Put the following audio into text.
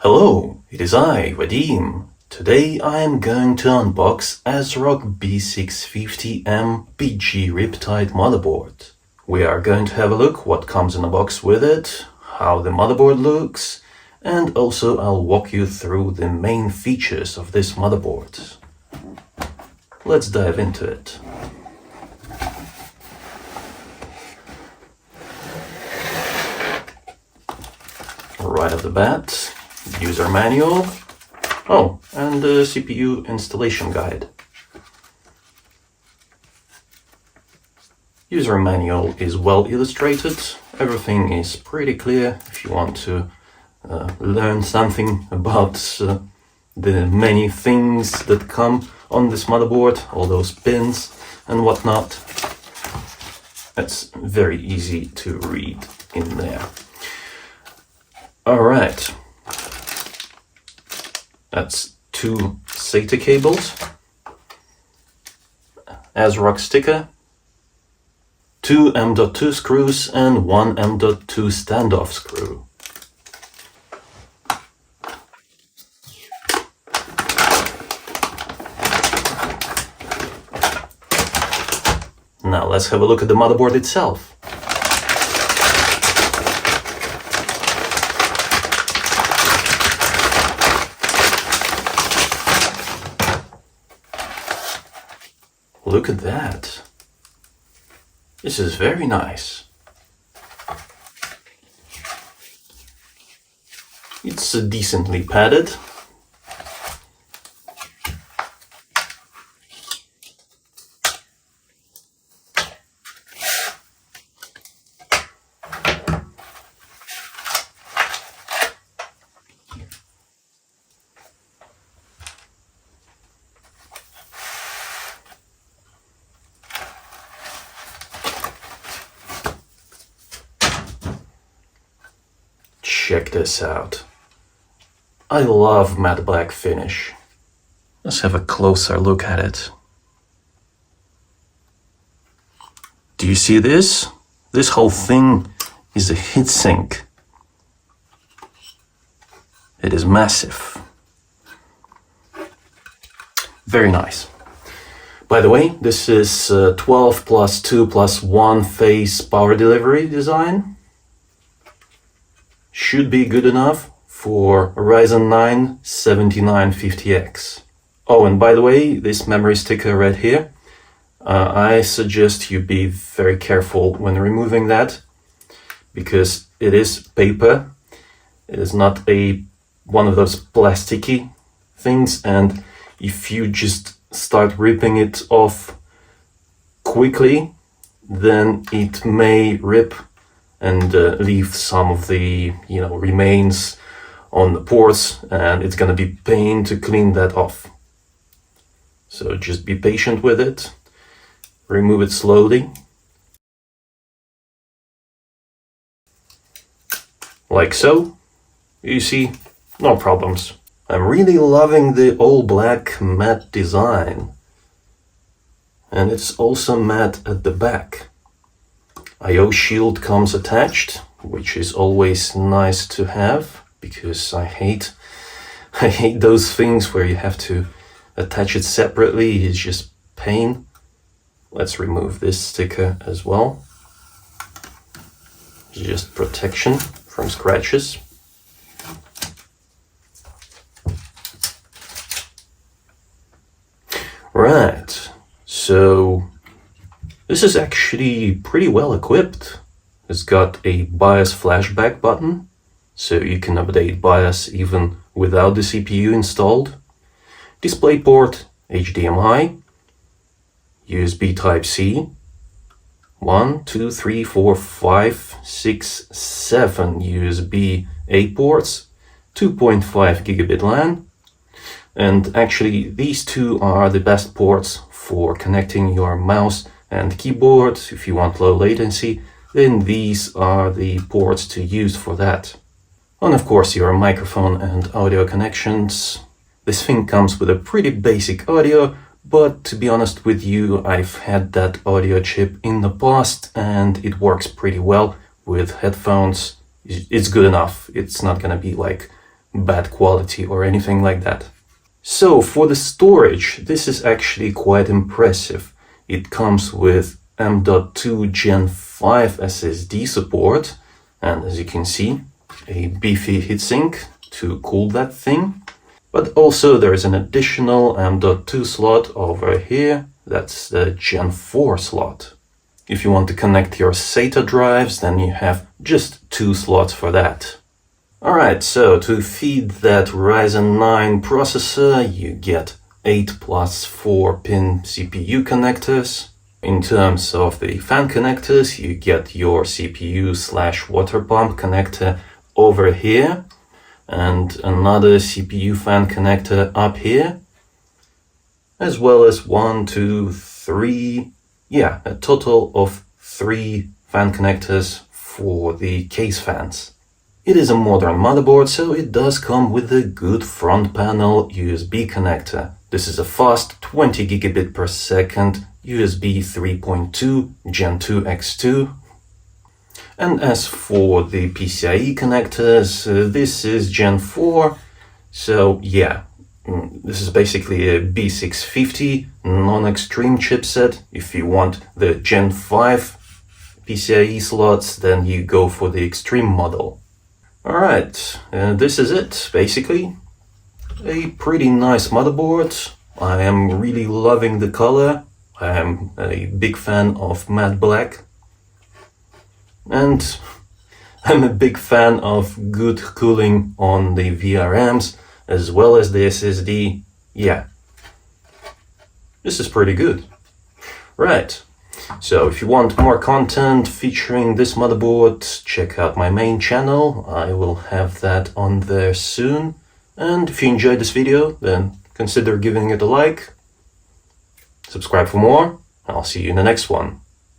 Hello, it is I, Vadim. Today I am going to unbox ASRock B650M PG Riptide motherboard. We are going to have a look what comes in the box with it, how the motherboard looks, and also I'll walk you through the main features of this motherboard. Let's dive into it. Right off the bat, user manual. Oh, and the CPU installation guide. User manual is well illustrated. Everything is pretty clear if you want to learn something about the many things that come on this motherboard, all those pins and whatnot. It's very easy to read in there. Alright, that's two SATA cables, ASRock sticker, two M.2 screws and one M.2 standoff screw. Now let's have a look at the motherboard itself. Look at that. This is very nice. It's decently padded. Check this out. I love matte black finish. Let's have a closer look at it. Do you see this? This whole thing is a heatsink. It is massive. Very nice. By the way, this is 12 plus 2 plus 1 phase power delivery design. Should be good enough for Ryzen 9 7950X. Oh, and by the way, this memory sticker right here, I suggest you be very careful when removing that, because it is paper. It is not one of those plasticky things, and if you just start ripping it off quickly, then it may rip and leave some of the remains on the ports, and it's gonna be pain to clean that off. So just be patient with it, remove it slowly. Like so. You see, no problems. I'm really loving the all black matte design. And it's also matte at the back. I/O shield comes attached, which is always nice to have, because I hate those things where you have to attach it separately. It's just pain. Let's remove this sticker as well. It's just protection from scratches. Right, so this is actually pretty well equipped. It's got a BIOS flashback button, so you can update BIOS even without the CPU installed. DisplayPort, HDMI, USB Type-C, 1, 2, 3, 4, 5, 6, 7 USB-A ports, 2.5 Gigabit LAN, and actually these two are the best ports for connecting your mouse and keyboard. If you want low latency, then these are the ports to use for that. And of course your microphone and audio connections. This thing comes with a pretty basic audio, but to be honest with you, I've had that audio chip in the past and it works pretty well with headphones. It's good enough. It's not gonna be like bad quality or anything like that. So for the storage, this is actually quite impressive. It comes with M.2 Gen 5 SSD support, and as you can see, a Beefy Heatsink to cool that thing. But also there is an additional M.2 slot over here, that's the Gen 4 slot. If you want to connect your SATA drives, then you have just 2 slots for that. Alright, so to feed that Ryzen 9 processor, you get 8 plus 4-pin CPU connectors. In terms of the fan connectors, you get your CPU/water pump connector over here, and another CPU fan connector up here, as well as 1, 2, 3, a total of 3 fan connectors for the case fans. It is a modern motherboard, so it does come with a good front panel USB connector. This is a fast 20 gigabit per second USB 3.2 Gen 2 X2. And as for the PCIe connectors, this is Gen 4, so this is basically a B650 non-extreme chipset. If you want the Gen 5 PCIe slots, then you go for the extreme model. Alright, this is it, basically. A pretty nice motherboard. I am really loving the color. I am a big fan of matte black. And I'm a big fan of good cooling on the Vrms as well as the SSD. This is pretty good. Right. So if you want more content featuring this motherboard, check out my main channel. I will have that on there soon. And if you enjoyed this video, then consider giving it a like. Subscribe for more. I'll see you in the next one.